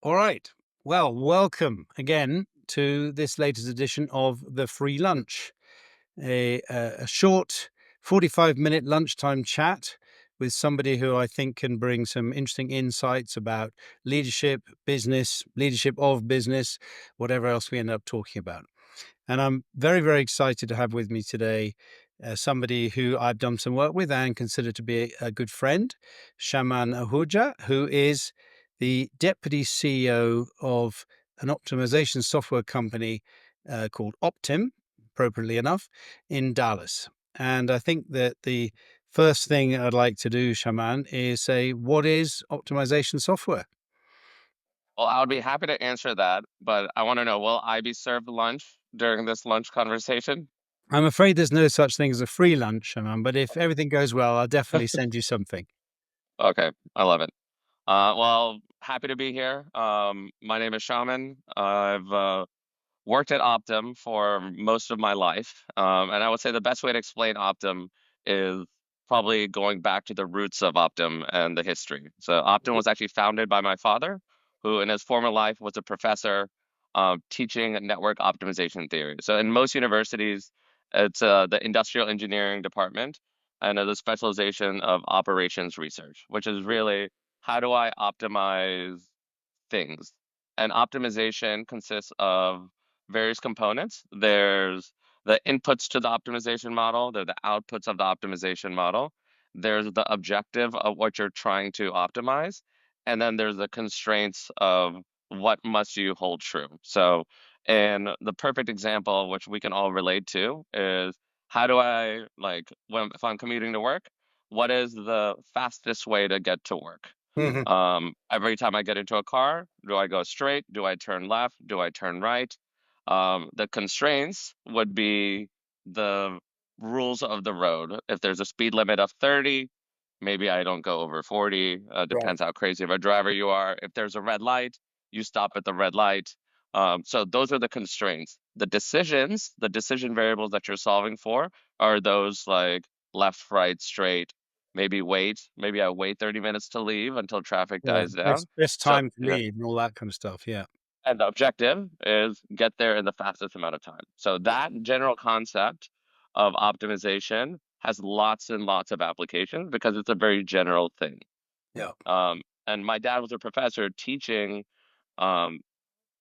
All right. Well, welcome again to this latest edition of the Free Lunch, a short 45-minute lunchtime chat with somebody who I think can bring some interesting insights about leadership of business, whatever else we end up talking about. And I'm very, very excited to have with me today somebody who I've done some work with and consider to be a good friend, Shaman Ahuja, who is the Deputy CEO of an optimization software company called Optym, appropriately enough, in Dallas. And I think that the first thing I'd like to do, Shaman, is say, what is optimization software? Well, I would be happy to answer that, but I want to know, will I be served lunch during this lunch conversation? I'm afraid there's no such thing as a free lunch, Shaman, but if everything goes well, I'll definitely send you something. Okay, I love it. Well, happy to be here. My name is Shaman. I've worked at Optum for most of my life, and I would say the best way to explain Optum is probably going back to the roots of Optum and the history. So Optum was actually founded by my father, who in his former life was a professor teaching network optimization theory. So in most universities, it's the industrial engineering department and the specialization of operations research, which is really how do I optimize things. And optimization consists of various components. There's the inputs to the optimization model, there's the outputs of the optimization model, there's the objective of what you're trying to optimize, and then there's the constraints of what must you hold true. So, and the perfect example, which we can all relate to, is how do I if I'm commuting to work, what is the fastest way to get to work? Mhm. Every time I get into a car, do I go straight? Do I turn left? Do I turn right? The constraints would be the rules of the road. If there's a speed limit of 30, maybe I don't go over 40. Right. Depends how crazy of a driver you are. If there's a red light, you stop at the red light. So those are the constraints. The decision variables that you're solving for are those like left, right, straight, maybe I wait 30 minutes to leave until traffic Yeah. dies Best down. best So, time to yeah, leave and all that kind of stuff. Yeah. and the objective is get there in the fastest amount of time. So that general concept of optimization has lots and lots of applications because it's a very general thing. Yeah. And my dad was a professor teaching um,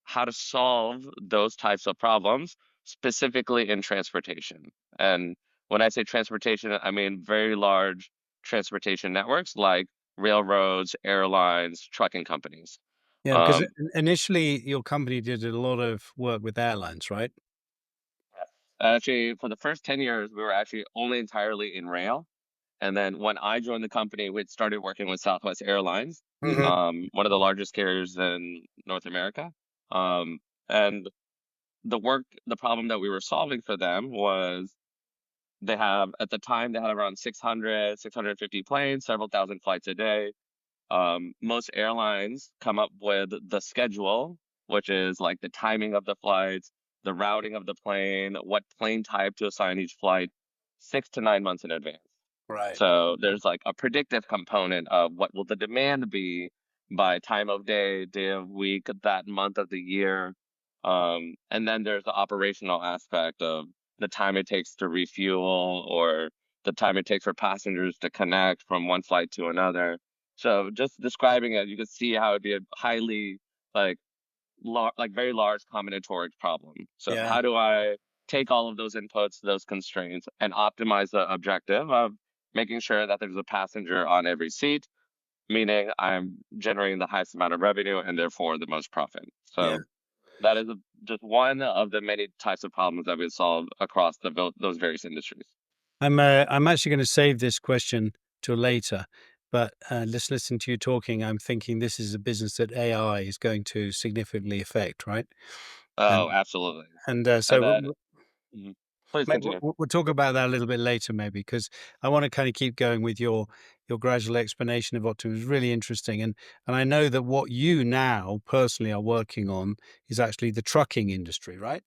how to solve those types of problems, specifically in transportation. And when I say transportation, I mean very large transportation networks like railroads, airlines, trucking companies. Yeah. Because Um, initially your company did a lot of work with airlines, right? Actually, for the first 10 years, we were actually only entirely in rail. And then when I joined the company, we started working with Southwest Airlines, Hmm. one of the largest carriers in North America. Um, and the problem that we were solving for them was at the time, they had around 650 planes, several thousand flights a day. Most airlines come up with the schedule, which is like the timing of the flights, the routing of the plane, what plane type to assign each flight 6 to 9 months in advance. Right. So there's like a predictive component of what will the demand be by time of day, day of week, that month of the year. And then there's the operational aspect of the time it takes to refuel or the time it takes for passengers to connect from one flight to another. So just describing it, you can see how it'd be a highly like like very large combinatoric problem. So Yeah. how do I take all of those inputs, those constraints, and optimize the objective of making sure that there's a passenger on every seat, meaning I'm generating the highest amount of revenue and therefore the most profit. Yeah. So that is just one of the many types of problems that we solve across those various industries. I'm actually going to save this question till later, but just listening to you talking, I'm thinking this is a business that AI is going to significantly affect, right? Oh, And absolutely. so And then, mhm. Please maybe continue. we'll talk about that a little bit later, maybe, because I want to kind of keep going with your gradual explanation of Optum. Is really interesting, and I know that what you now personally are working on is actually the trucking industry, right?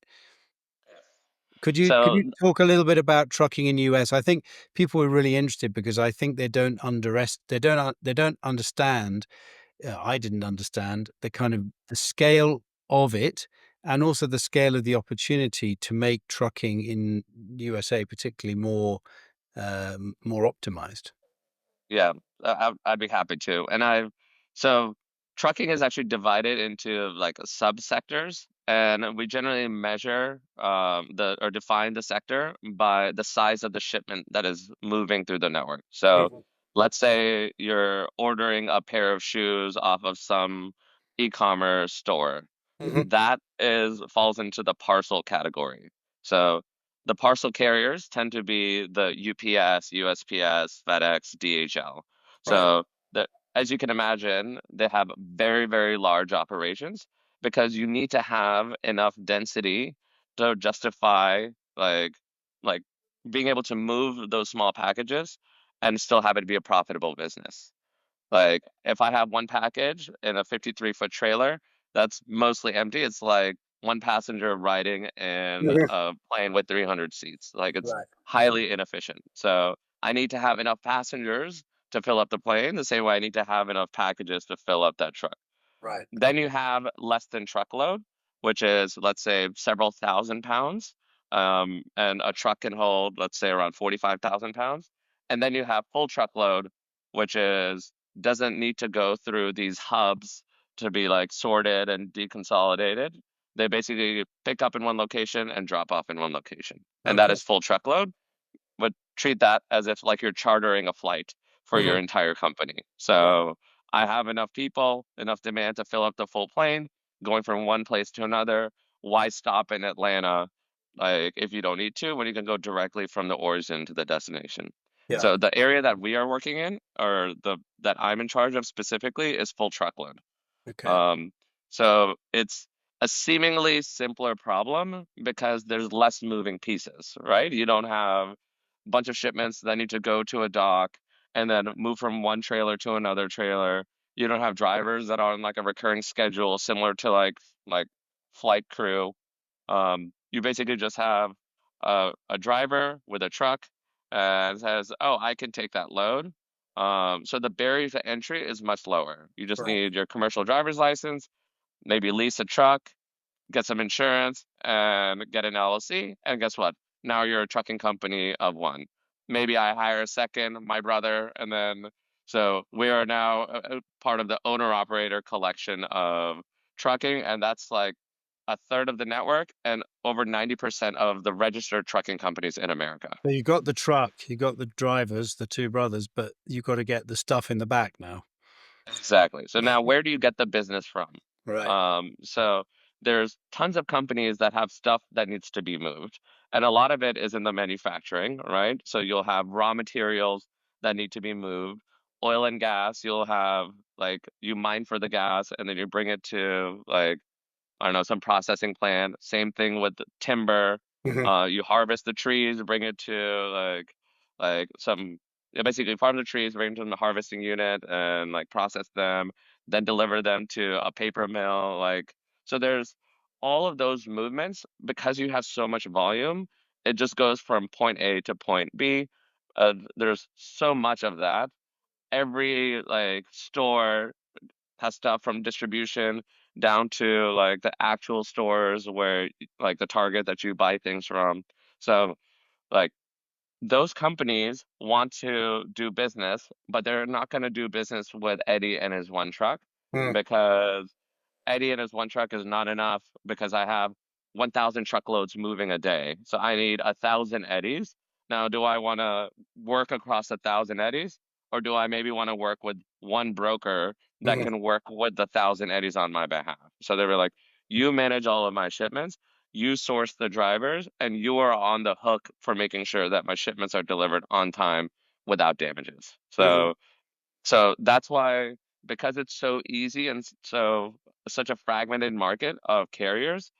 Could So you talk a little bit about trucking in US? I think people are really interested because I think they don't understand I didn't understand the kind of the scale of it, and also the scale of the opportunity to make trucking in USA particularly more optimized. Yeah, I'd be happy to. So trucking is actually divided into like subsectors, and we generally measure the or define the sector by the size of the shipment that is moving through the network. So Mhm, let's say you're ordering a pair of shoes off of some e-commerce store. mhm, That is falls into the parcel category. So the parcel carriers tend to be the UPS, USPS, FedEx, DHL. right. So the, as you can imagine, they have very, very large operations because you need to have enough density to justify like like being able to move those small packages and still have it be a profitable business. Like if I have one package in a 53-foot trailer that's mostly empty, it's like one passenger riding in Mhm, a plane with 300 seats. Like it's right, highly inefficient. So I need to have enough passengers to fill up the plane the same way I need to have enough packages to fill up that truck. right. Then you have less than truckload, which is, let's say, several thousand pounds. And a truck can hold, let's say, around 45,000 pounds. And then you have full truckload, which is doesn't need to go through these hubs to be like sorted and deconsolidated. They basically pick up in one location and drop off in one location. And that Okay. is full truckload, but treat that as if like you're chartering a flight for your Mhm, entire company. right, So I have enough people, enough demand to fill up the full plane, going from one place to another. Why stop in Atlanta, like if you don't need to, when you can go directly from the origin to the destination? yeah, So the area that we are working in, or the that I'm in charge of specifically, is full truckload. okay. Um, so it's a seemingly simpler problem because there's less moving pieces, right? You don't have a bunch of shipments that need to go to a dock and then move from one trailer to another trailer. You don't have drivers that are on like a recurring schedule, similar to like flight crew. You basically just have a driver with a truck and says, "Oh, I can take that load." So the barrier to entry is much lower. You just Right. need your commercial driver's license, maybe lease a truck, get some insurance, and get an LLC. And guess what? Now you're a trucking company of one. Maybe I hire a second, my brother, and then so we are now a part of the owner operator collection of trucking, and that's like a third of the network and over 90% of the registered trucking companies in America. So you got the truck, you got the drivers, the 2 brothers, but you gotta get the stuff in the back now. Exactly. So now where do you get the business from? Right. So there's tons of companies that have stuff that needs to be moved. And a lot of it is in the manufacturing, right? So you'll have raw materials that need to be moved. Oil and gas, you'll have like you mine for the gas and then you bring it to like I don't know, some processing plant. Same thing with the timber. Mhm, You harvest the trees, bring it to like some yeah, basically farm the trees, bring them to the harvesting unit and like process them, then deliver them to a paper mill. Like so there's all of those movements because you have so much volume, it just goes from point A to point B. There's so much of that. Every like store has stuff from distribution down to like the actual stores where like the Target that you buy things from. So like those companies want to do business, but they're not going to do business with Eddie and his one truck mm, because Eddie and his one truck is not enough because I have 1,000 truckloads moving a day. So I need 1,000 Eddies. Now, do I want to work across 1,000 Eddies? Or do I maybe want to work with one broker that mhm, can work with the 1,000 Eddies on my behalf? So they were like, you manage all of my shipments, you source the drivers, and you are on the hook for making sure that my shipments are delivered on time without damages. mhm, So that's why, because it's so easy and so such a fragmented market of carriers,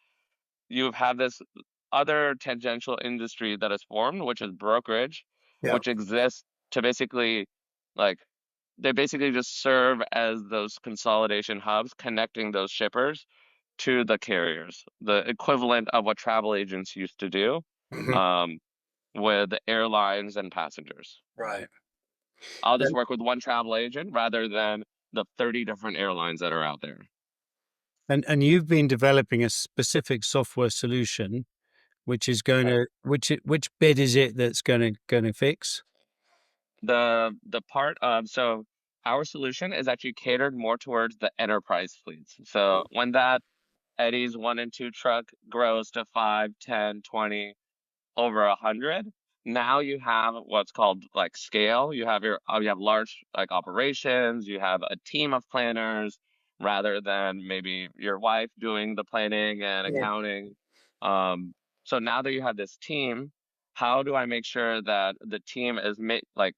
you have this other tangential industry that is formed, which is brokerage, yeah, which exists to basically like they basically just serve as those consolidation hubs connecting those shippers to the carriers, the equivalent of what travel agents used to do mhm, um, with airlines and passengers. right. I'll just And work with one travel agent rather than the 30 different airlines that are out there. And you've been developing a specific software solution, which is going Right. to which bit is it that's going to fix? The part of so our solution is actually catered more towards the enterprise fleets. So when that Eddie's 1 and 2 truck grows to 5, 10, 20, over 100, now you have what's called like scale. You have large like operations, you have a team of planners rather than maybe your wife doing the planning and Yeah. accounting. Um, so now that you have this team, how do I make sure that the team is like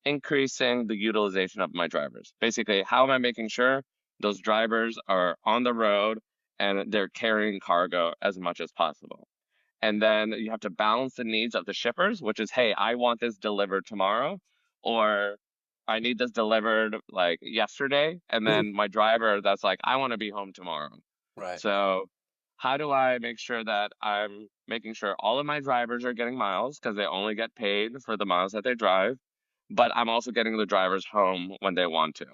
increasing the utilization of my drivers? Basically, how am I making sure those drivers are on the road and they're carrying cargo as much as possible? And then you have to balance the needs of the shippers, which is, hey, I want this delivered tomorrow, or I need this delivered like yesterday. And Mm. then my driver that's like, I want to be home tomorrow. Right. So, how do I make sure that I'm making sure all of my drivers are getting miles because they only get paid for the miles that they drive, but I'm also getting the drivers home when they want to?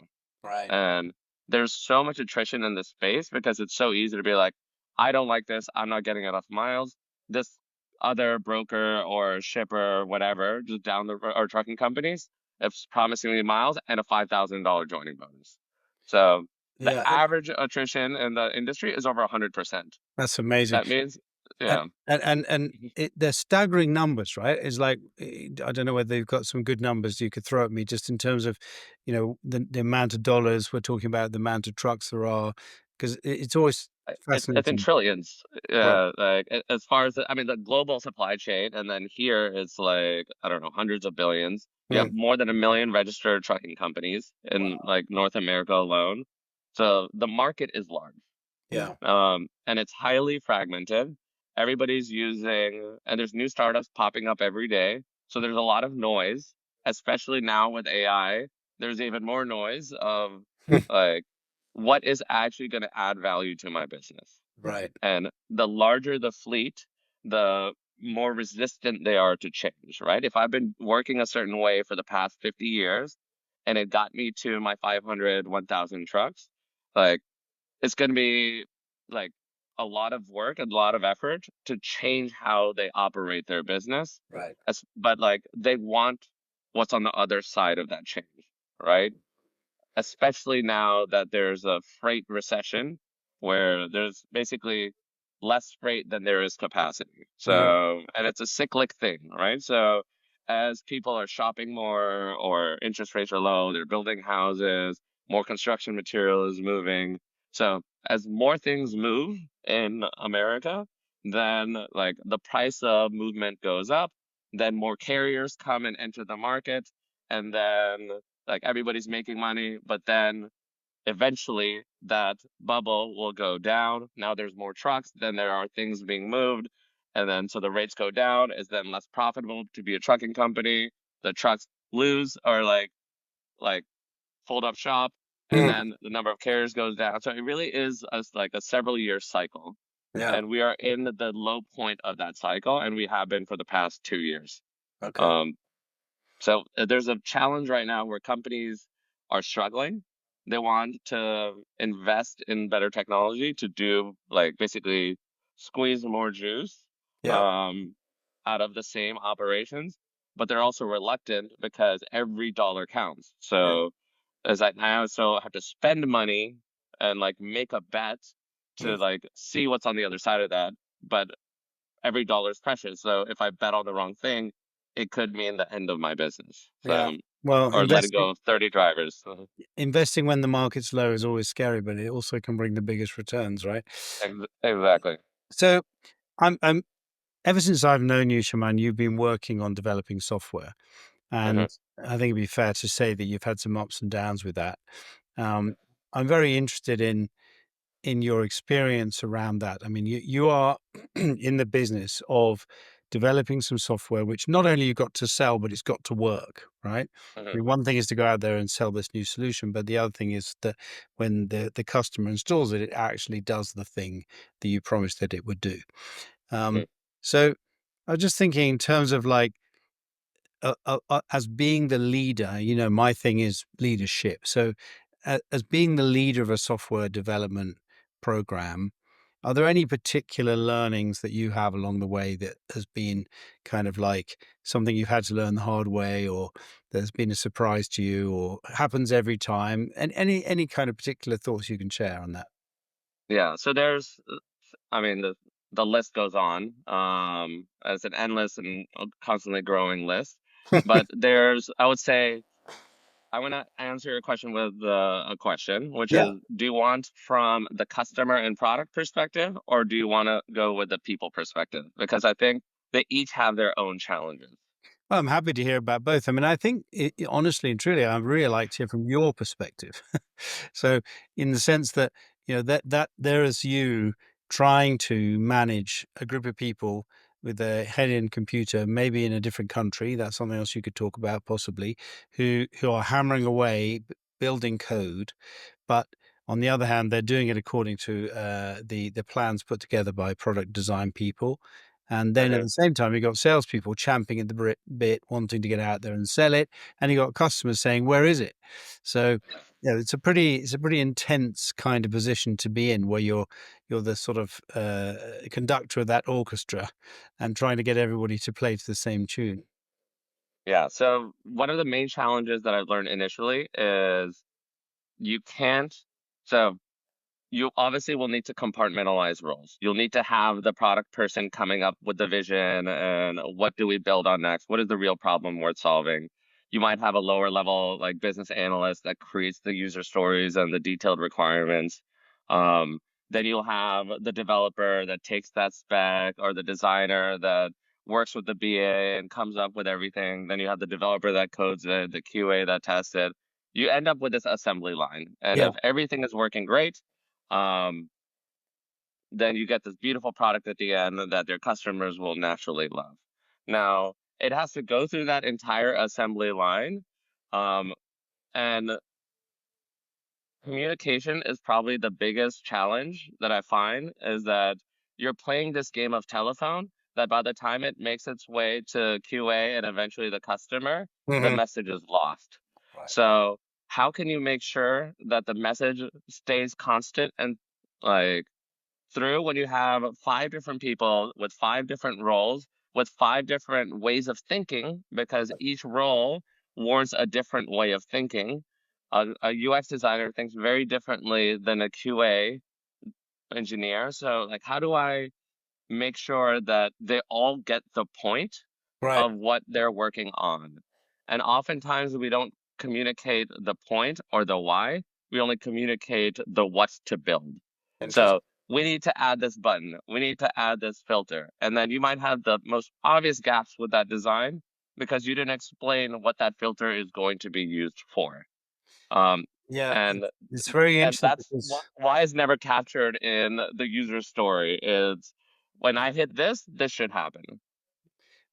Right. And there's so much attrition in this space because it's so easy to be like, I don't like this. I'm not getting enough miles. This other broker or shipper or whatever, just down the or trucking companies, it's promising me miles and a $5,000 joining bonus. So the Yeah, average attrition in the industry is over 100%. that's amazing. That means, And yeah. they're staggering numbers, right? It's like I don't know whether they've got some good numbers you could throw at me, just in terms of, the amount of dollars we're talking about, the amount of trucks there are, because it's always It's in fascinating. trillions. Right. Yeah, like as far as I mean, the global supply chain, and then here it's like I don't know, hundreds of billions. You have Mm. more than 1 million registered trucking companies in Wow. like North America alone. So the market is large, Yeah. and it's highly fragmented. Everybody's using, and there's new startups popping up every day. So there's a lot of noise, especially now with AI. There's even more noise of like what is actually going to add value to my business. Right. And the larger the fleet, the more resistant they are to change, right? If I've been working a certain way for the past 50 years and it got me to my 500, 1,000 trucks, like it's going to be like a lot of work, a lot of effort to change how they operate their business. Right. But like they want what's on the other side of that change, right? Especially now that there's a freight recession where there's basically less freight than there is capacity. Uh-huh. So, and it's a cyclic thing, right? So, as people are shopping more or interest rates are low, they're building houses, more construction material is moving. So, as more things move in America, then like the price of movement goes up, then more carriers come and enter the market, and then like everybody's making money, but then eventually that bubble will go down. Now there's more trucks, then there are things being moved, and then so the rates go down. It's then less profitable to be a trucking company. The trucks lose or like fold up shop, and Mm. then the number of carriers goes down. So it really is like a several year cycle. Yeah. And we are in the low point of that cycle, and we have been for the past 2 years. Okay. Um, so there's a challenge right now where companies are struggling. They want to invest in better technology to do like basically squeeze more juice Yeah. um, out of the same operations, but they're also reluctant because every dollar counts. Yeah. So as I also have to spend money and like make a bet to Mm. like see what's on the other side of that. But every dollar is precious. So if I bet on the wrong thing, it could mean the end of my business. Yeah. So, Well, or letting go of 30 drivers. investing when the market's low is always scary, but it also can bring the biggest returns, right? Exactly. So I'm ever since I've known you, Shaman, you've been working on developing software, Hmm. and I think it'd be fair to say that you've had some ups and downs with that. Um, I'm very interested in your experience around that. I mean, you are in the business of developing some software which not only you got to sell, but it's got to work, right? I Hmm. mean, one thing is to go out there and sell this new solution, but the other thing is that when the customer installs it, it actually does the thing that you promised that it would do. Um, so I was just thinking in terms of like as being the leader, my thing is leadership. So as being the leader of a software development program, are there any particular learnings that you have along the way that has been kind of like something you've had to learn the hard way, or there's been a surprise to you, or happens every time? And any kind of particular thoughts you can share on that? Yeah, so there's I mean, the list goes on, as an endless and constantly growing list. But there's, I would say, I want to answer your question with a question, which Yeah. is, do you want from the customer and product perspective, or do you want to go with the people perspective? Because I think they each have their own challenges. Well, I'm happy to hear about both. I mean, I think honestly and truly, I really like to hear from your perspective. So, in the sense that that there is you trying to manage a group of people with a head-end computer, maybe in a different country. That's something else you could talk about, possibly, who are hammering away, building code, but on the other hand, they're doing it according to the plans put together by product design people. And then at Mhm. the same time, you've got salespeople champing at the bit, wanting to get out there and sell it, and you got customers saying, "Where is it?" So, it's a pretty intense kind of position to be in, where you're the sort of conductor of that orchestra, and trying to get everybody to play to the same tune. Yeah. So one of the main challenges that I've learned initially is you can't. So you obviously will need to compartmentalize roles. You'll need to have the product person coming up with the vision and what do we build on next? What is the real problem worth solving? You might have a lower level like business analyst that creates the user stories and the detailed requirements. Then you'll have the developer that takes that spec, or the designer that works with the BA and comes up with everything. Then you have the developer that codes it, the QA that tests it. You end up with this assembly line. And Yeah, if everything is working great, um, then you get this beautiful product at the end that their customers will naturally love. Now, it has to go through that entire assembly line, um, and communication is probably the biggest challenge that I find, is that you're playing this game of telephone that by the time it makes its way to QA and eventually the customer, the hmm, message is lost. right. So, how can you make sure that the message stays constant and like through when you have five different people with five different roles with five different ways of thinking, because each role warrants a different way of thinking. A UX designer thinks very differently than a QA engineer. So, like, how do I make sure that they all get the point Right. of what they're working on? And oftentimes we don't communicate the point or the why. We only communicate the what to build. Interesting. So we need to add this button. We need to add this filter. And then you might have the most obvious gaps with that design because you didn't explain what that filter is going to be used for. Um, Yeah, and it's very and interesting that's because why is never captured in the user story is when I hit this, this should happen.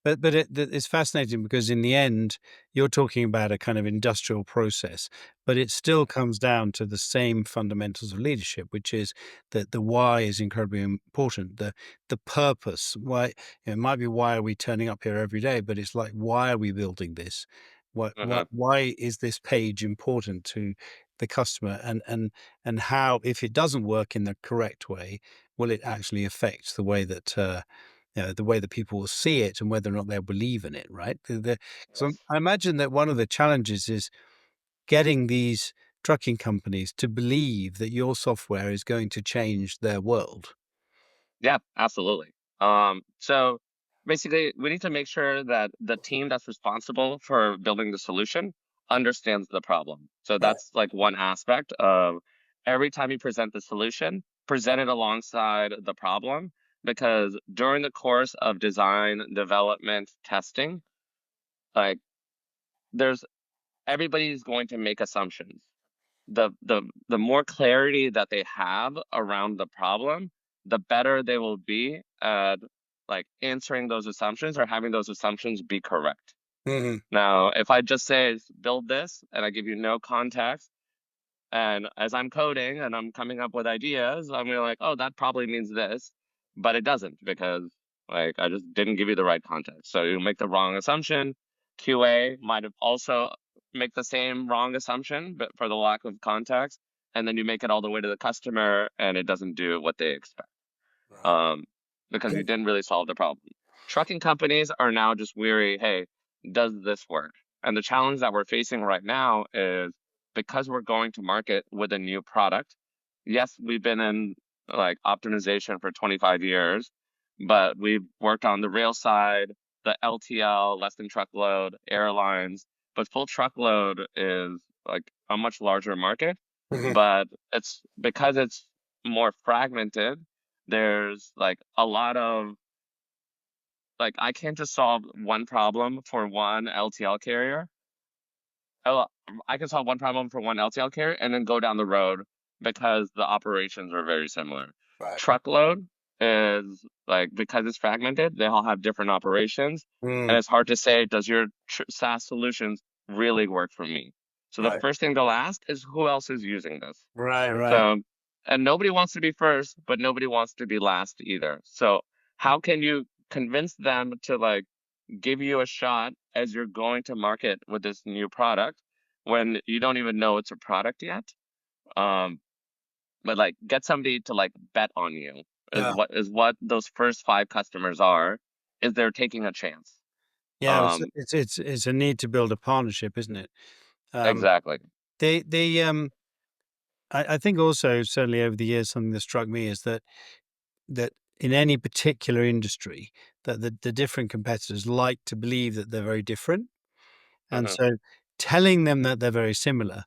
It's fascinating because in the end, you're talking about a kind of industrial process, but it still comes down to the same fundamentals of leadership, which is that the why is incredibly important. The purpose, why it might be why are we turning up here every day, but it's like why are we building this? Hmm. Why is this page important to the customer? And how, if it doesn't work in the correct way, will it actually affect the way that the way that people will see it and whether or not they'll believe in it, right? So Yes. I imagine that one of the challenges is getting these trucking companies to believe that your software is going to change their world. Yeah, absolutely. So basically, we need to make sure that the team that's responsible for building the solution understands the problem. So Right. that's like one aspect of every time you present the solution, present it alongside the problem, because during the course of design, development, testing, like there's everybody's going to make assumptions. The more clarity that they have around the problem, the better they will be at like answering those assumptions or having those assumptions be correct. Hmm. Now, if I just say build this and I give you no context, and as I'm coding and I'm coming up with ideas, I'm gonna like, oh, that probably means this, but it doesn't because like I just didn't give you the right context. So you make the wrong assumption. QA might have also make the same wrong assumption, but for the lack of context, and then you make it all the way to the customer, and it doesn't do what they expect, Right. um, because you didn't really solve the problem. Trucking companies are now just weary, hey, does this work? And the challenge that we're facing right now is because we're going to market with a new product. Yes, we've been in like optimization for 25 years, but we've worked on the rail side, the LTL, less than truckload, airlines, but full truckload is like a much larger market, Mhm. but it's because it's more fragmented. There's like a lot of like I can't just solve one problem for one LTL carrier. Oh, I can solve one problem for one LTL carrier and then go down the road because the operations are very similar. Right. Truckload is like because it's fragmented, they all have different operations, and Mm. it's hard to say, does your SaaS solutions really work for me? So the Right. first thing they'll ask is who else is using this? Right. Right. So, and nobody wants to be first, but nobody wants to be last either. So, how can you convince them to like give you a shot as you're going to market with this new product when you don't even know it's a product yet? Um, but like get somebody to like bet on you Yeah. is what those first five customers are, is they're taking a chance. Yeah. Um, It's a need to build a partnership, isn't it? Um, exactly. the I think also certainly over the years something that struck me is that in any particular industry that the different competitors like to believe that they're very different. And Hmm. so telling them that they're very similar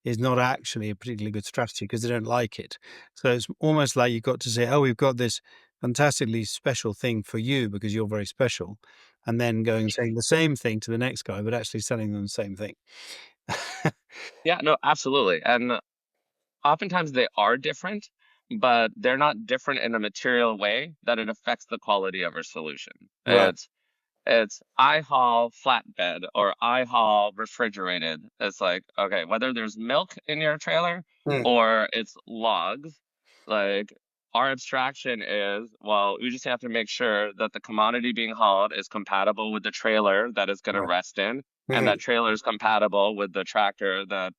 is not actually a particularly good strategy because they don't like it. So it's almost like you've got to say, "Oh, we've got this fantastically special thing for you because you're very special," and then going and saying the same thing to the next guy, but actually selling them the same thing. Yeah, no, absolutely. And oftentimes they are different, but they're not different in a material way that it affects the quality of our solution. Right. It's I haul flatbed or I haul refrigerated. It's like, okay, whether there's milk in your trailer Mm. or it's logs, like our abstraction is, well, we just have to make sure that the commodity being hauled is compatible with the trailer that it's going to Right. rest in, and that Mhm. trailer is compatible with the tractor that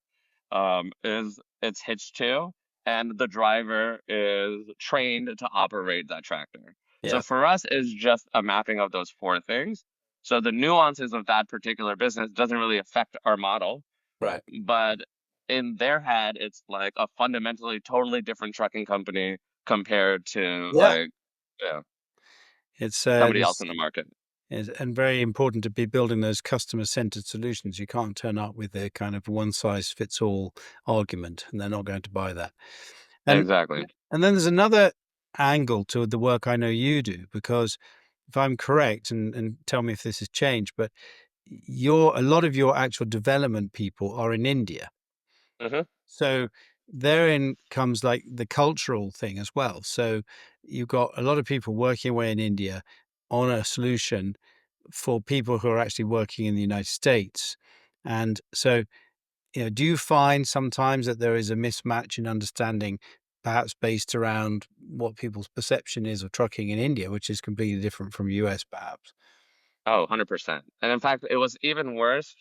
is it's hitched to, and the driver is trained to operate that tractor. So Yeah. for us, it's just a mapping of those four things. So the nuances of that particular business doesn't really affect our model, Right. but in their head, it's like a fundamentally totally different trucking company compared to Yeah. like yeah, It's somebody else this in the market. is and very important to be building those customer-centered solutions. You can't turn up with a kind of one-size-fits-all argument, and they're not going to buy that. And Exactly. and then there's another angle to the work I know you do, because if I'm correct, and tell me if this has changed, but your a lot of your actual development people are in India. Hmm. So therein comes like the cultural thing as well. So you've got a lot of people working away in India on a solution for people who are actually working in the United States. And so, do you find sometimes that there is a mismatch in understanding, perhaps based around what people's perception is of trucking in India, which is completely different from US, perhaps? Oh, 100%. And in fact, it was even worse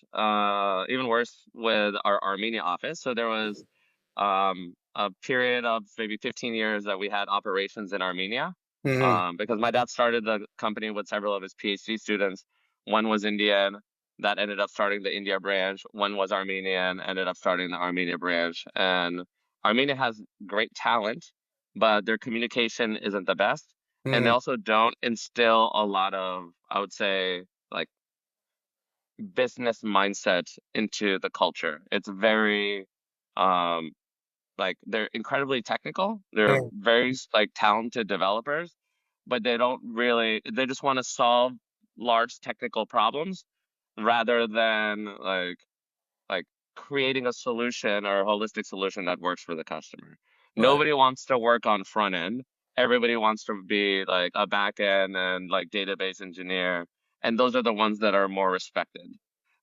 with our Armenia office. So there was a period of maybe 15 years that we had operations in Armenia, Hmm. because my dad started the company with several of his PhD students. One was Indian, that ended up starting the India branch. One was Armenian, ended up starting the Armenia branch. And Armenia has great talent, but their communication isn't the best. And they Hmm. also don't instill a lot of, I would say, like business mindset into the culture. It's very, um, like they're incredibly technical. They're Hmm. very like talented developers, but they just want to solve large technical problems rather than like creating a solution or a holistic solution that works for the customer. Right. Nobody wants to work on front end. Everybody wants to be like a back end and like database engineer. And those are the ones that are more respected.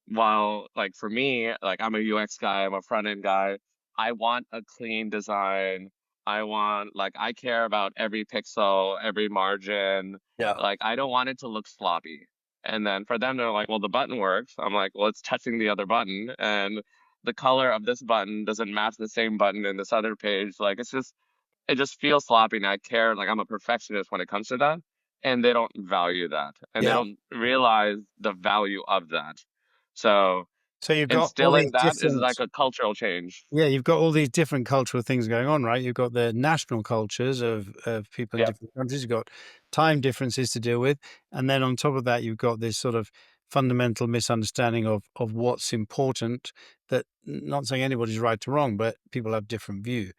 While like for me, like I'm a UX guy, I'm a front end guy. I want a clean design. I care about every pixel, every margin. Yeah. Like I don't want it to look sloppy. And then for them, they're like, well, the button works. I'm like, well, it's touching the other button. And the color of this button doesn't match the same button in this other page. Like, it just feels sloppy. And I care, like, I'm a perfectionist when it comes to that. And they don't value that. And they Yeah. don't realize the value of that. So So you've got all instilling these that is different, like a cultural change. yeah, you've got all these different cultural things going on, right? You've got the national cultures of people in Yeah. different countries. You've got time differences to deal with, and then on top of that, you've got this sort of fundamental misunderstanding of what's important. That, not saying anybody's right or wrong, but people have different view.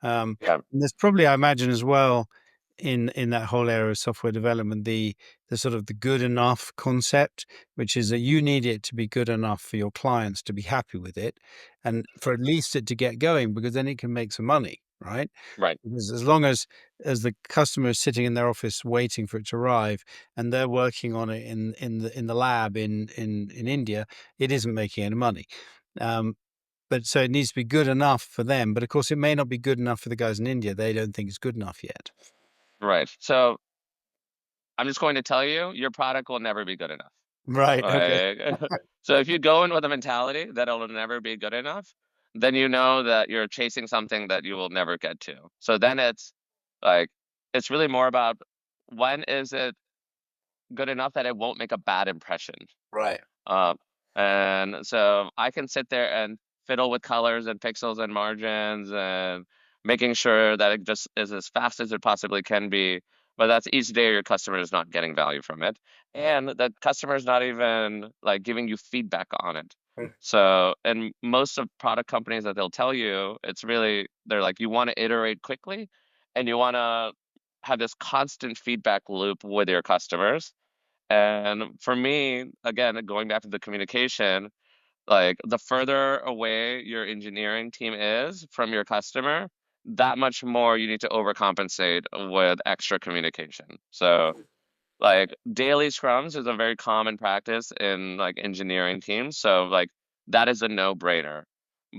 Yeah. And there's probably, I imagine, as well, in that whole area of software development, the sort of the good enough concept, which is that you need it to be good enough for your clients to be happy with it, and for at least it to get going, because then it can make some money, right? Right. Because as long as the customer is sitting in their office waiting for it to arrive, and they're working on it in the lab in India, it isn't making any money. Um, but so it needs to be good enough for them. But of course, it may not be good enough for the guys in India. They don't think it's good enough yet. Right. So I'm just going to tell you, your product will never be good enough. Right. Okay. Like, so if you go in with a mentality that it'll never be good enough, then you know that you're chasing something that you will never get to. So Yeah. then like, it's really more about when is it good enough that it won't make a bad impression. Right. Um, and so I can sit there and fiddle with colors and pixels and margins and making sure that it just is as fast as it possibly can be. But that's each day your customer is not getting value from it. And the customer is not even like giving you feedback on it. Mm. So, and most of product companies that they'll tell you, it's really, they're like, you want to iterate quickly and you want to have this constant feedback loop with your customers. And for me, again, going back to the communication, like the further away your engineering team is from your customer, that much more you need to overcompensate with extra communication. So like daily scrums is a very common practice in like engineering teams. So like that is a no-brainer.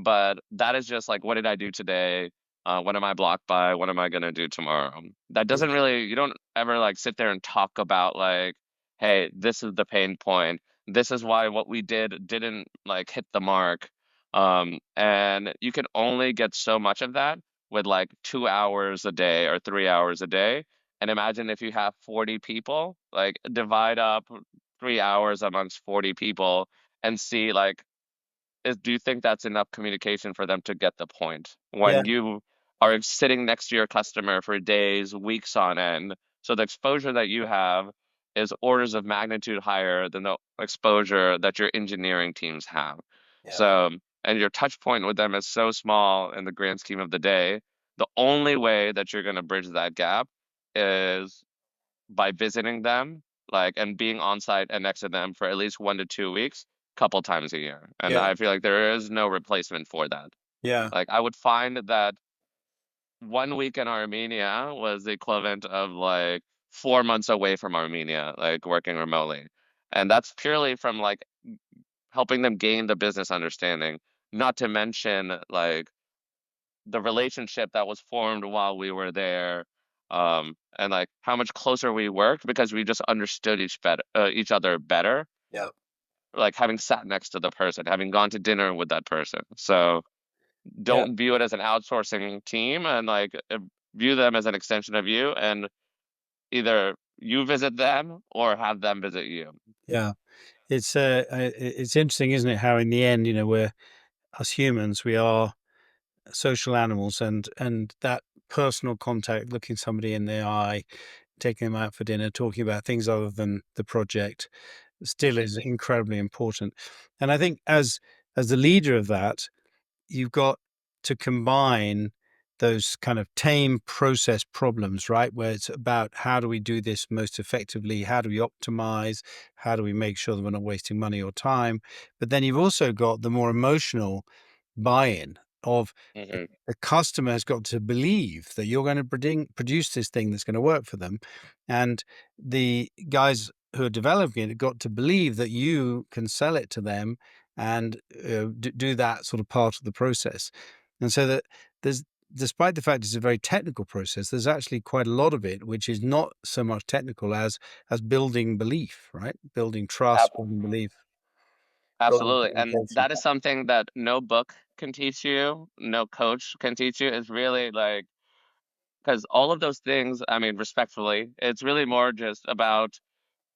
But that is just like, what did I do today? What am I blocked by? What am I gonna do tomorrow? That doesn't really, you don't ever like sit there and talk about like, hey, this is the pain point. This is why what we didn't like hit the mark. And you can only get so much of that with like 2 hours a day or 3 hours a day. And imagine if you have 40 people, like divide up 3 hours amongst 40 people and see like, do you think that's enough communication for them to get the point Yeah. when you are sitting next to your customer for days, weeks on end? So the exposure that you have is orders of magnitude higher than the exposure that your engineering teams have. Yeah. So, and your touch point with them is so small in the grand scheme of the day. The only way that you're going to bridge that gap is by visiting them, like, and being on site and next to them for at least 1 to 2 weeks, couple times a year. And Yeah. I feel like there is no replacement for that. Yeah. Like, I would find that 1 week in Armenia was the equivalent of like 4 months away from Armenia, like working remotely. And that's purely from like helping them gain the business understanding, not to mention like the relationship that was formed while we were there, and like how much closer we worked because we just understood each other better, Yeah. like having sat next to the person, having gone to dinner with that person. So Yeah. don't view it as an outsourcing team, and like view them as an extension of you, and either you visit them or have them visit you. Yeah. It's interesting, isn't it? How in the end, we're us humans, we are social animals, and that personal contact, looking somebody in the eye, taking them out for dinner, talking about things other than the project, still is incredibly important. And I think as the leader of that, you've got to combine those kind of tame process problems, right? Where it's about how do we do this most effectively? How do we optimize? How do we make sure that we're not wasting money or time? But then you've also got the more emotional buy-in of the, Hmm. the customer has got to believe that you're going to produce this thing that's going to work for them. And the guys who are developing it have got to believe that you can sell it to them and do that sort of part of the process. And so that there's despite the fact it's a very technical process, there's actually quite a lot of it which is not so much technical as building belief, right? Building trust, building belief, building Absolutely. And communication. that is something that no book can teach you, no coach can teach you. It's really like, because all of those things, I mean, respectfully, it's really more just about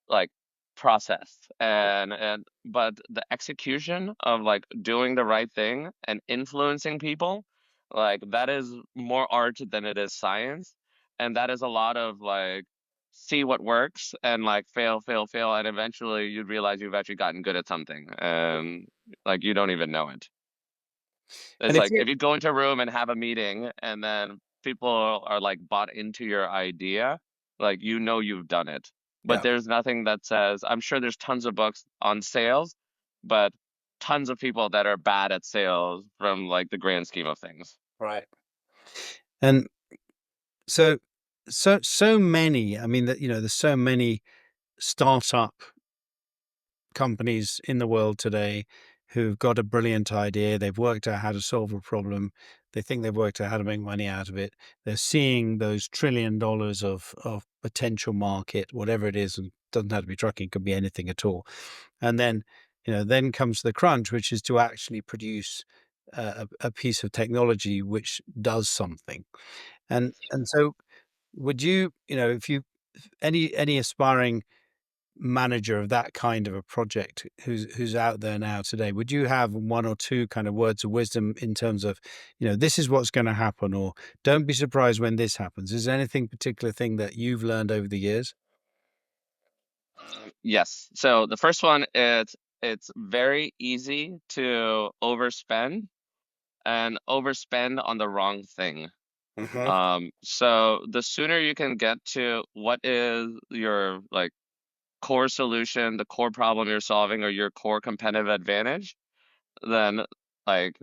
like process and but the execution of like doing the right thing and influencing people, like that is more art than it is science. And that is a lot of like see what works and like fail, fail, fail, and eventually you'd realize you've actually gotten good at something and like you don't even know it. And It's if like you if you go into a room and have a meeting and then people are like bought into your idea, like you know you've done it. But Yeah, there's nothing that says, I'm sure there's tons of books on sales, but tons of people that are bad at sales from like the grand scheme of things. right. And so so many, I mean, that there's so many startup companies in the world today who've got a brilliant idea. They've worked out how to solve a problem. They think they've worked out how to make money out of it. They're seeing those $1 trillion of potential market, whatever it is, and doesn't have to be trucking, could be anything at all. And then, then comes the crunch, which is to actually produce a piece of technology which does something. And so, would you, if you any aspiring manager of that kind of a project who's out there now today, would you have one or two kind of words of wisdom in terms of, this is what's going to happen, or don't be surprised when this happens? Is there anything particular thing that you've learned over the years? Yes. So the first one is it's very easy to overspend and overspend on the wrong thing. Hmm. So the sooner you can get to what is your like core solution, the core problem you're solving, or your core competitive advantage, then like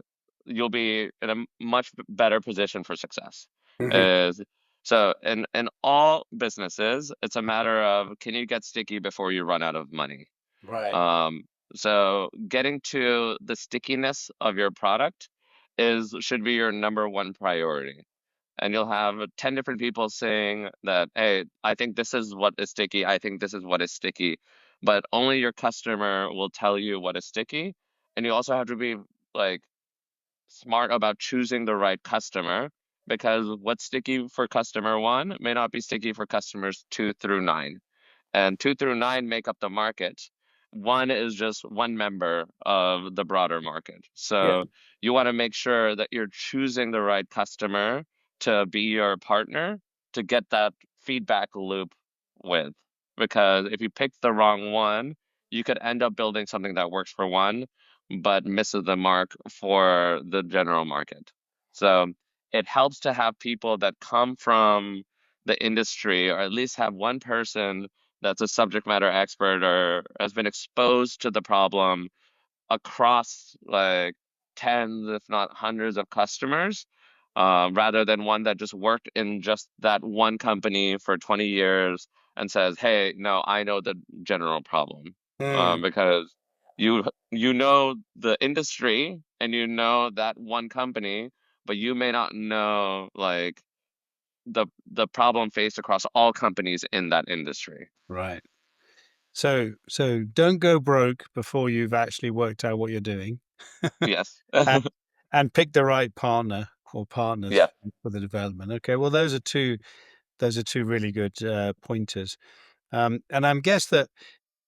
you'll be in a much better position for success. Hmm. Is so in all businesses, it's a matter of can you get sticky before you run out of money. Right. Um, so getting to the stickiness of your product is should be your number one priority, and you'll have 10 different people saying that, hey, I think this is what is sticky. I think this is what is sticky. But only your customer will tell you what is sticky. And you also have to be like smart about choosing the right customer because what's sticky for customer one may not be sticky for customers 2 through 9, and 2 through 9 make up the market. One is just one member of the broader market. Yeah. So you want to make sure that you're choosing the right customer to be your partner to get that feedback loop with. Because if you pick the wrong one, you could end up building something that works for one, but misses the mark for the general market. So it helps to have people that come from the industry, or at least have one person that's a subject matter expert or has been exposed to the problem across like tens, if not hundreds of customers, rather than one that just worked in just that one company for 20 years and says, "Hey, no, I know the general problem," Mm, because you know the industry and you know that one company, but you may not know like the problem faced across all companies in that industry. right. So don't go broke before you've actually worked out what you're doing, Yes. and and pick the right partner or partners Yeah. for the development. Okay, well, those are two really good pointers. And I'm guess that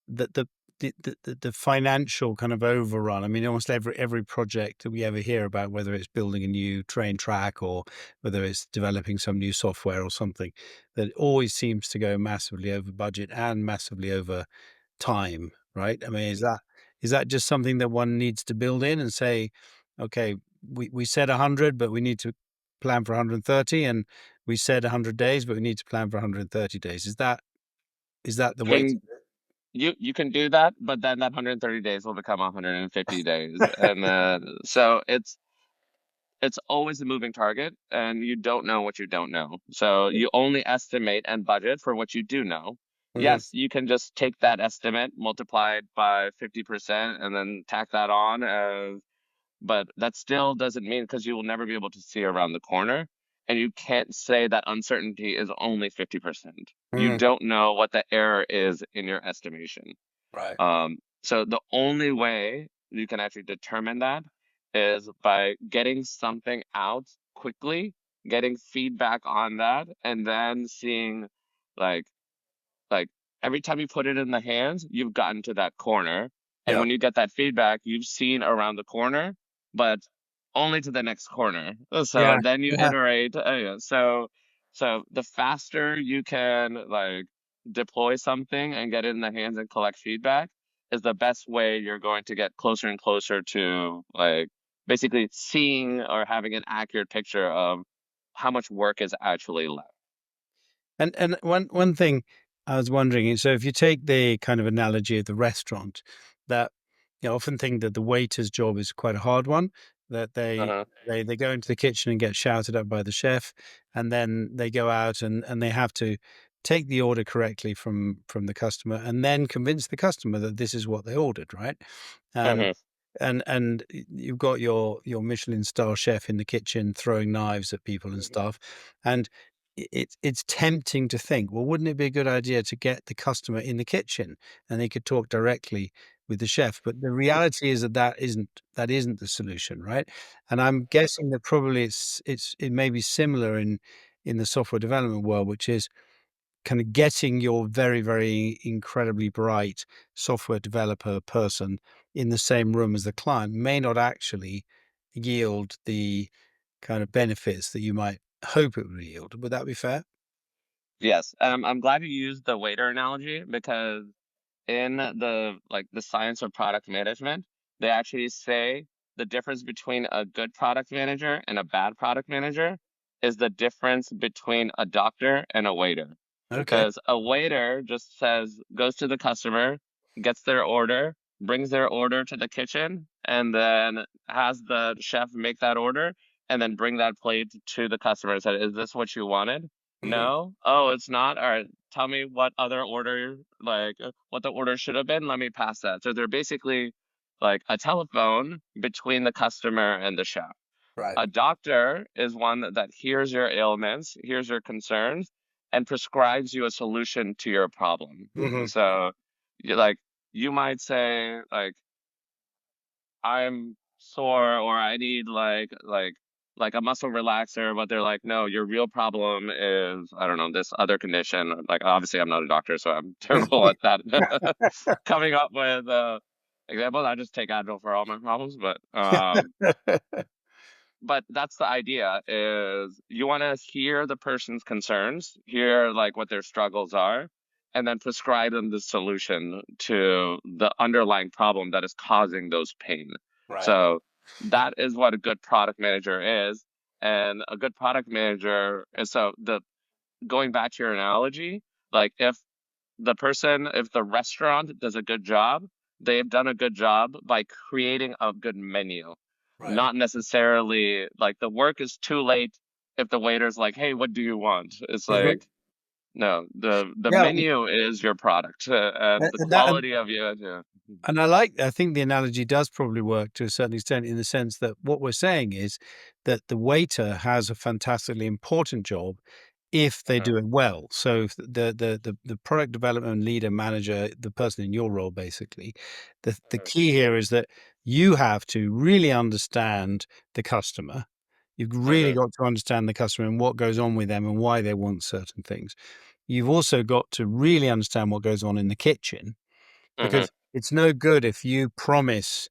that the financial kind of overrun. I mean, almost every project that we ever hear about, whether it's building a new train track or whether it's developing some new software or something, that always seems to go massively over budget and massively over time, right? I mean, is that just something that one needs to build in and say, okay, we said 100, but we need to plan for 130, and we said 100 days, but we need to plan for 130 days. Is that the way to Can you can do that, but then that 130 days will become 150 days. And so it's always a moving target and you don't know what you don't know. So do it? you only estimate and budget for what you do know. Mhm. Yes, you can just take that estimate, multiply it by 50%, and then tack that on as but that still doesn't mean because you will never be able to see around the corner, and you can't say that uncertainty is only 50%. You Mm, don't know what the error is in your estimation. right. So the only way you can actually determine that is by getting something out quickly, getting feedback on that, and then seeing like like, every time you put it in the hands, you've gotten to that corner, and Yeah. when you get that feedback, you've seen around the corner, but only to the next corner. So Yeah. then you Yeah. iterate. Yeah, so the faster you can deploy something and get it in the hands and collect feedback is the best way you're going to get closer and closer to basically seeing or having an accurate picture of how much work is actually left. And one thing I was wondering is, so if you take the kind of analogy of the restaurant, that you often think that the waiter's job is quite a hard one, that Uh-huh. they go into the kitchen and get shouted at by the chef, and then they go out and they have to take the order correctly from the customer, and then convince the customer that this is what they ordered, right? Um, Uh-huh. and you've got your Michelin star chef in the kitchen throwing knives at people and stuff, and it's tempting to think, well, wouldn't it be a good idea to get the customer in the kitchen and they could talk directly with the chef? But the reality is that that isn't the solution, right? And I'm guessing that probably it may be similar in the software development world, which is kind of getting your very, very incredibly bright software developer person in the same room as the client may not actually yield the kind of benefits that you might hope it would yield. Would that be fair? Yes, I'm glad you used the waiter analogy because in the science of product management, they actually say the difference between a good product manager and a bad product manager is the difference between a doctor and a waiter. Okay. Because a waiter just goes to the customer, gets their order, brings their order to the kitchen, and then has the chef make that order and then bring that plate to the customer and said, "Is this what you wanted?" Mhm. No? Oh, it's not? All right. Tell me what other order, what the order should have been. Let me pass that. So they're basically like a telephone between the customer and the chef. Right. A doctor is one that hears your ailments, hears your concerns, and prescribes you a solution to your problem. Mhm. So, you like you might say I'm sore or I need like a muscle relaxer, but they're like, no, your real problem is I don't know this other condition. Like obviously I'm not a doctor, so I'm terrible at that. Coming up with examples, I just take Advil for all my problems, but that's the idea is you want to hear the person's concerns, hear like what their struggles are, and then prescribe them the solution to the underlying problem that is causing those pain. Right. So that is what a good product manager is. And a good product manager is so the going back to your analogy, like if the restaurant does a good job, they've done a good job by creating a good menu. Right. Not necessarily like the work is too late if the waiter's like, "Hey, what do you want?" It's Mhm. like, no, the Yeah, menu is your product, and the and that quality of you. Yeah. and I think the analogy does probably work to a certain extent in the sense that what we're saying is that the waiter has a fantastically important job if they Mhm, do it well. So if the product development leader, manager, the person in your role, basically, the mhm, key here is that you have to really understand the customer. You've really mhm, got to understand the customer and what goes on with them and why they want certain things. You've also got to really understand what goes on in the kitchen mhm, because it's no good if you promise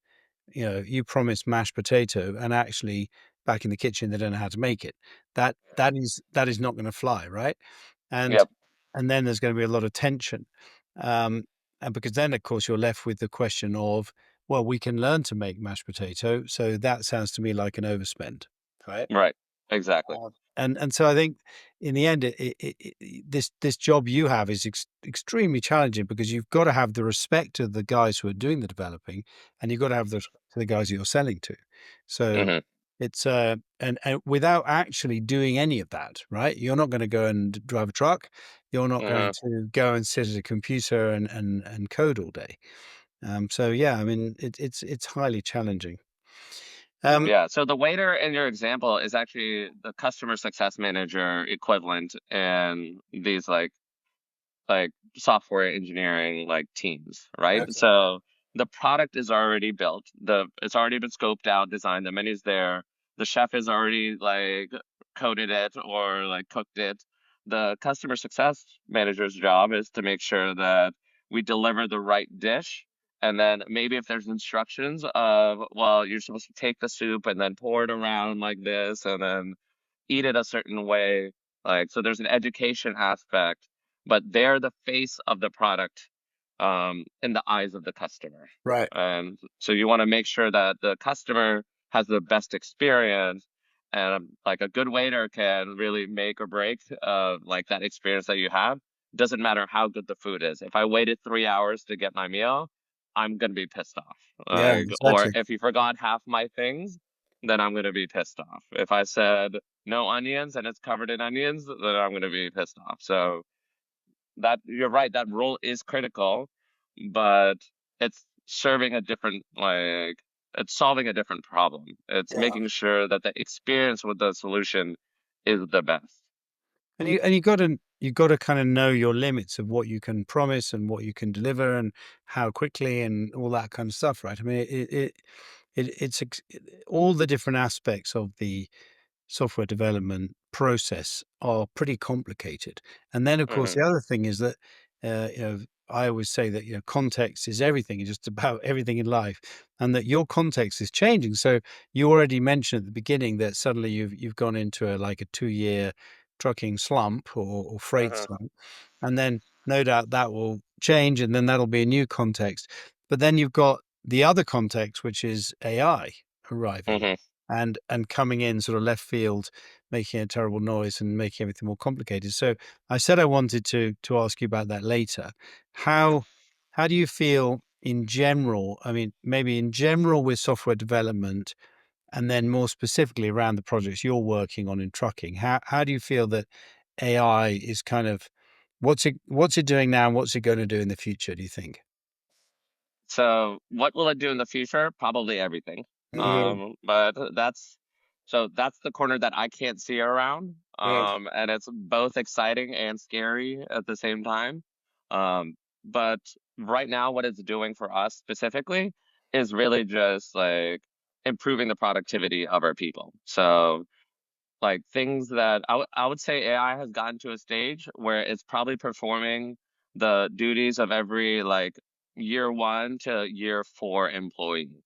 mashed potato and actually back in the kitchen they don't know how to make it. That is not going to fly, right? And yep, and then there's going to be a lot of tension, um, and because then of course you're left with the question of, well, we can learn to make mashed potato, so that sounds to me like an overspend, right? right, exactly. And so I think in the end, this job you have is extremely challenging because you've got to have the respect of the guys who are doing the developing, and you've got to have the respect to the guys you're selling to. So Mhm, it's and without actually doing any of that, right? You're not going to go and drive a truck. You're not going mhm. to go and sit at a computer and code all day. So yeah, I mean it's highly challenging. Um, Yeah. So the waiter in your example is actually the customer success manager equivalent in these like software engineering like teams, right? okay. So the product is already built, the it's already been scoped out, designed, the menu's there, the chef is already like coded it or like cooked it. The customer success manager's job is to make sure that we deliver the right dish. And then maybe if there's instructions of, well, you're supposed to take the soup and then pour it around like this and then eat it a certain way. Like, so there's an education aspect, but they're the face of the product in the eyes of the customer. Right. And so you want to make sure that the customer has the best experience. And like a good waiter can really make or break like that experience that you have. Doesn't matter how good the food is. If I waited 3 hours to get my meal, I'm gonna be pissed off. Yeah, Like, or exactly. if you forgot half my things, then I'm gonna be pissed off. If I said no onions and it's covered in onions, then I'm gonna be pissed off. So that you're right, that role is critical, but it's serving a different like it's solving a different problem. It's Yeah. making sure that the experience with the solution is the best. And you got to kind of know your limits of what you can promise and what you can deliver and how quickly and all that kind of stuff, right? I mean, all the different aspects of the software development process are pretty complicated. And then, of course, Hmm. the other thing is that, I always say that, context is everything, it's just about everything in life, and that your context is changing. So you already mentioned at the beginning that suddenly you've gone into like a 2-year trucking slump or freight Hmm. slump, and then no doubt that will change, and then that'll be a new context. But then you've got the other context, which is AI arriving Hmm. and coming in sort of left field, making a terrible noise and making everything more complicated. So I said I wanted to ask you about that later. How how do you feel in general? I mean, maybe in general with software development, and then more specifically around the projects you're working on in trucking. How do you feel that AI is kind of what's it doing now and what's it going to do in the future? Do you think? So what will it do in the future? Probably everything. Yeah, But that's the corner that I can't see around. yeah, And it's both exciting and scary at the same time. But right now, what it's doing for us specifically is really just like improving the productivity of our people. So like things that I would say AI has gotten to a stage where it's probably performing the duties of every like year 1 to year 4 employee.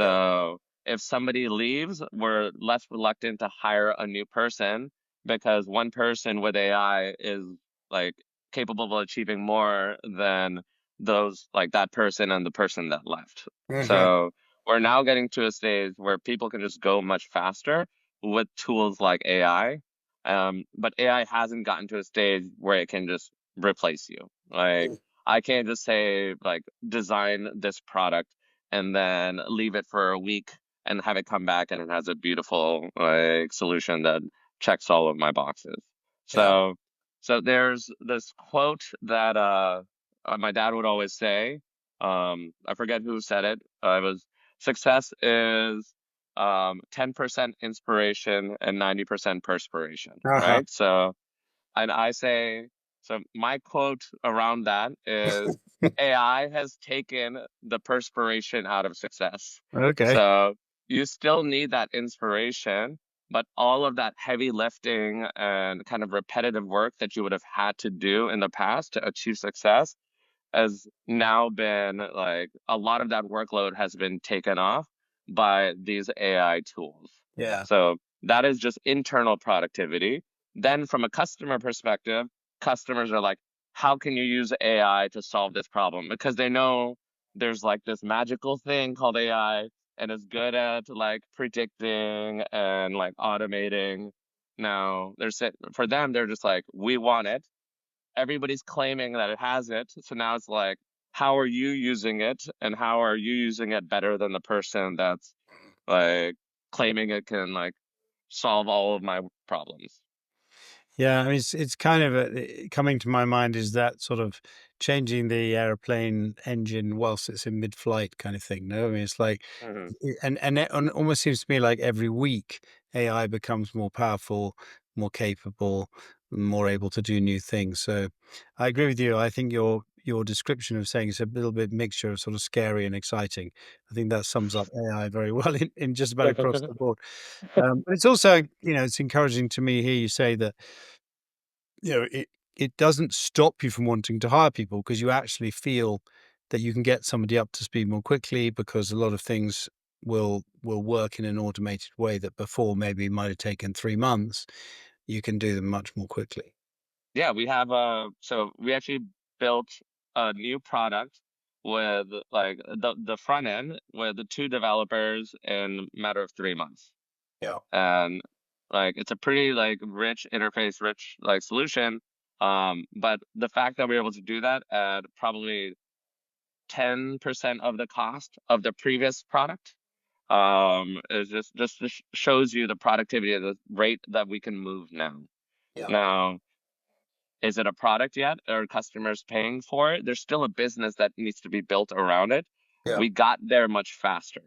yeah, So if somebody leaves, we're less reluctant to hire a new person because one person with AI is like capable of achieving more than those like that person and the person that left. mhm, So we're now getting to a stage where people can just go much faster with tools like AI. But AI hasn't gotten to a stage where it can just replace you. Like I can't just say like design this product and then leave it for a week and have it come back and it has a beautiful like solution that checks all of my boxes. yeah, So there's this quote that my dad would always say. I forget who said it. It was success is 10% inspiration and 90% perspiration, uh-huh. right? So and I say, so my quote around that is AI has taken the perspiration out of success. Okay. So you still need that inspiration, but all of that heavy lifting and kind of repetitive work that you would have had to do in the past to achieve success has now been like a lot of that workload has been taken off by these AI tools. Yeah, So that is just internal productivity. Then, from a customer perspective, customers are like, how can you use AI to solve this problem? Because they know there's like this magical thing called AI and it's good at like predicting and like automating. Now, for them, they're just like, we want it, everybody's claiming that it has it. So now it's like, how are you using it? And how are you using it better than the person that's like claiming it can like solve all of my problems? Yeah, I mean, it's kind of coming to my mind is that sort of changing the airplane engine whilst it's in mid-flight kind of thing. No, I mean, it's like, Mhm. and it almost seems to me like every week AI becomes more powerful, more capable, more able to do new things. So I agree with you. I think your description of saying it's a little bit mixture of sort of scary and exciting. I think that sums up AI very well in just about across the board. But it's also, it's encouraging to me hear you say that it doesn't stop you from wanting to hire people because you actually feel that you can get somebody up to speed more quickly because a lot of things will work in an automated way that before maybe might have taken 3 months, you can do them much more quickly. Yeah, we have so we actually built a new product with like the front end with the two developers in a matter of 3 months. Yeah. And like it's a pretty like rich interface, rich like solution. But the fact that we're able to do that at probably 10% of the cost of the previous product, is just shows you the productivity of the rate that we can move now. Yeah. Now, is it a product yet? Are customers paying for it? There's still a business that needs to be built around it. Yeah. We got there much faster.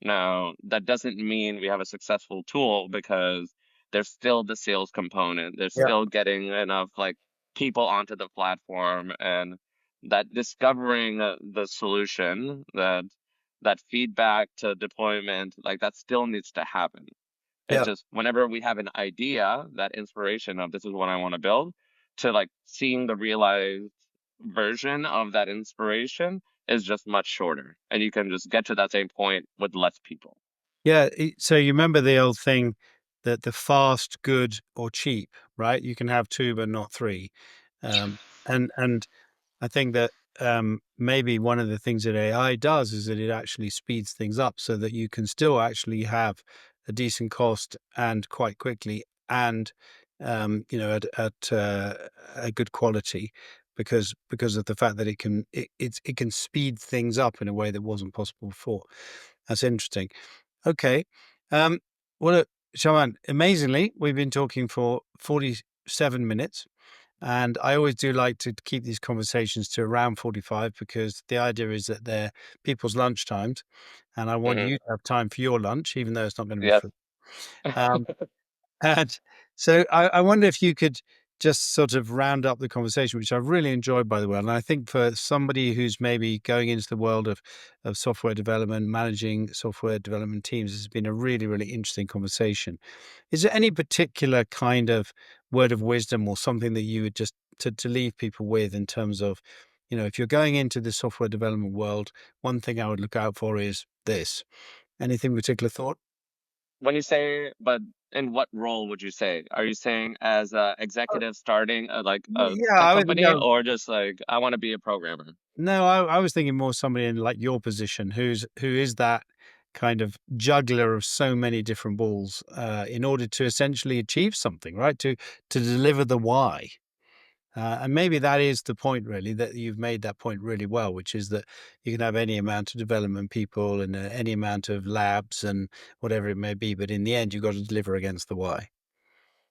Now, that doesn't mean we have a successful tool because there's still the sales component. There's Yeah. still getting enough like people onto the platform and that discovering the solution, that feedback to deployment, like that still needs to happen. It's Yeah. just whenever we have an idea, that inspiration of this is what I want to build, to like seeing the realized version of that inspiration is just much shorter. And you can just get to that same point with less people. Yeah, so you remember the old thing that the fast, good, or cheap, right? You can have 2 but not 3. And I think that maybe one of the things that AI does is that it actually speeds things up so that you can still actually have a decent cost and quite quickly and at a good quality because of the fact that it can speed things up in a way that wasn't possible before. That's interesting. Okay. Um, well, Shaman, amazingly, we've been talking for 47 minutes. And I always do like to keep these conversations to around 45 because the idea is that they're people's lunch times. And I want Hmm. you to have time for your lunch, even though it's not going to be Yes. free. Um, and so I wonder if you could just sort of round up the conversation, which I really enjoyed, by the way. And I think for somebody who's maybe going into the world of software development, managing software development teams, this has been a really, really interesting conversation. Is there any particular kind of word of wisdom or something that you would just to leave people with in terms of, if you're going into the software development world, one thing I would look out for is this. Anything particular thought? When you say, but in what role would you say? Are you saying as a executive starting like a Yeah, tech I would company, go. or just like I want to be a programmer? No, I was thinking more somebody in like your position who is that kind of juggler of so many different balls in order to essentially achieve something, right? To deliver the why. And maybe that is the point, really, that you've made that point really well, which is that you can have any amount of development people and any amount of labs and whatever it may be, but in the end, you've got to deliver against the why.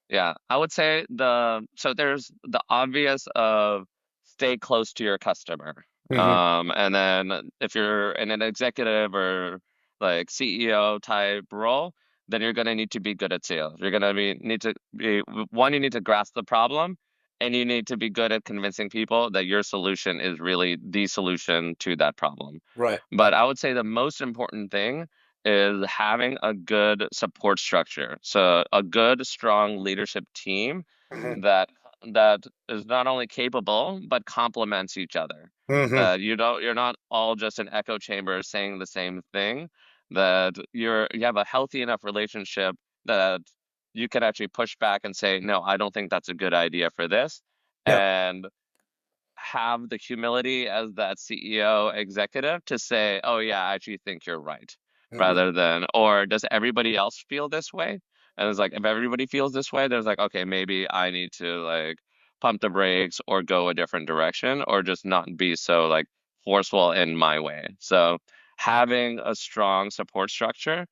Yeah, I would say so there's the obvious of stay close to your customer. Hmm. And then if you're in an executive or like CEO type role, then you're gonna need to be good at sales. You're gonna need to be one, you need to grasp the problem, and you need to be good at convincing people that your solution is really the solution to that problem. Right. But I would say the most important thing is having a good support structure. So a good, strong leadership team Hmm. that that is not only capable but complements each other. Hmm. That you're not all just an echo chamber saying the same thing. That you have a healthy enough relationship that you can actually push back and say, no, I don't think that's a good idea for this. Yeah. And have the humility as that CEO executive to say, "Oh yeah, I actually think you're right," Hmm. rather than, or does everybody else feel this way? And it's like if everybody feels this way, there's like, okay, maybe I need to like pump the brakes or go a different direction or just not be so like forceful in my way. So having a strong support structure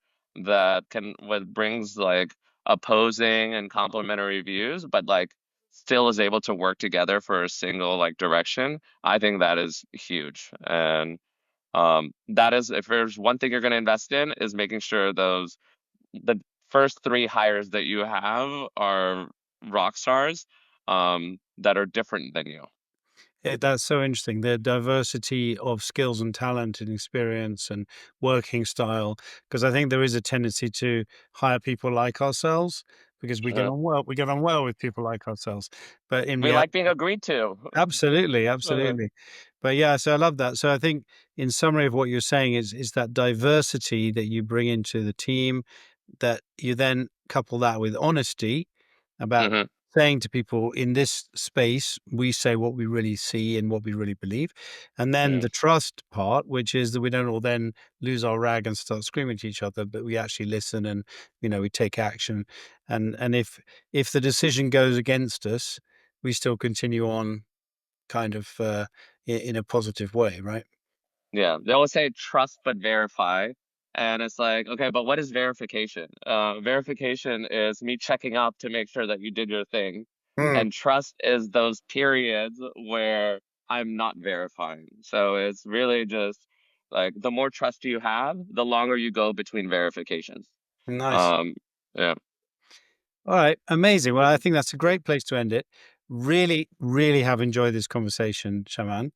that can what brings like opposing and complementary views, but like still is able to work together for a single like direction, I think that is huge. And that is, if there's one thing you're going to invest in, is making sure the first three hires that you have are rock stars that are different than you. That's so interesting. The diversity of skills and talent and experience and working style, because I think there is a tendency to hire people like ourselves because we get Uh, on well. We get on well with people like ourselves, but in we reality, like being agreed to. absolutely, Uh, absolutely. But yeah, so I love that. So I think in summary of what you're saying is that diversity that you bring into the team, that you then couple that with honesty about mhm, saying to people in this space, we say what we really see and what we really believe. And then yeah, the trust part, which is that we don't all then lose our rag and start screaming at each other, but we actually listen and, we take action. And if the decision goes against us, we still continue on kind of in a positive way, right? yeah. They always say trust but verify. And it's like, okay, but what is verification? Verification is me checking up to make sure that you did your thing. Mm, And trust is those periods where I'm not verifying. So it's really just like the more trust you have, the longer you go between verifications. nice. Um, yeah, All right, amazing. Well, I think that's a great place to end it. Really, really have enjoyed this conversation, Shaman.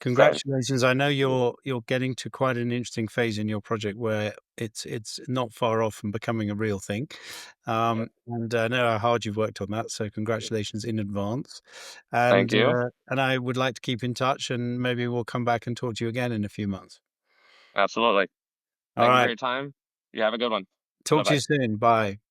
same. Congratulations. I know you're getting to quite an interesting phase in your project where it's not far off from becoming a real thing. Yeah. And I know how hard you've worked on that, so congratulations in advance. Thank you. And I would like to keep in touch, and maybe we'll come back and talk to you again in a few months. Absolutely. All Thank you for right. your time. You have a good one. Bye Talk to bye. you soon. Bye.